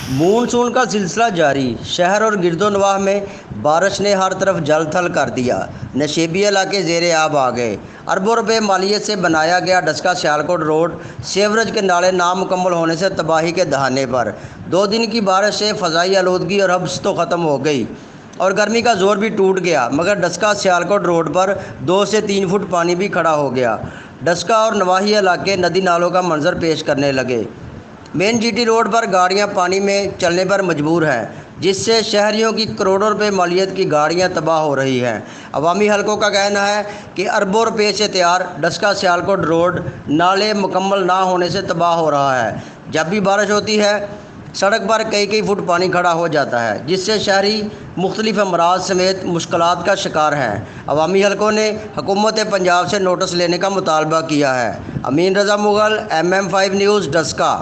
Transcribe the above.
Monsoon کا سلسلہ جاری، شہر اور گرد و نواح میں بارش نے ہر طرف جل تھل کر دیا۔ نشیبی علاقے زیر آب آ گئے۔ اربوں روپے مالیت سے بنایا گیا ڈسکا سیالکوٹ روڈ سیوریج کے نالے نامکمل ہونے سے تباہی کے دہانے پر۔ 2 دن کی بارش سے فضائی آلودگی اور حبس تو ختم ہو گئی اور گرمی کا زور بھی ٹوٹ گیا، مگر ڈسکا سیالکوٹ روڈ پر 2 سے 3 فٹ پانی بھی کھڑا ہو گیا۔ ڈسکا اور نواحی علاقے ندی نالوں کا منظر پیش کرنے لگے۔ مین جی ٹی روڈ پر گاڑیاں پانی میں چلنے پر مجبور ہیں، جس سے شہریوں کی کروڑوں روپے مالیت کی گاڑیاں تباہ ہو رہی ہیں۔ عوامی حلقوں کا کہنا ہے کہ اربوں روپے سے تیار ڈسکا سیالکوٹ روڈ نالے مکمل نہ ہونے سے تباہ ہو رہا ہے۔ جب بھی بارش ہوتی ہے سڑک پر کئی فٹ پانی کھڑا ہو جاتا ہے، جس سے شہری مختلف امراض سمیت مشکلات کا شکار ہیں۔ عوامی حلقوں نے حکومت پنجاب سے نوٹس لینے کا مطالبہ کیا ہے۔ امین رضا مغل، MM5 نیوز، ڈسکا۔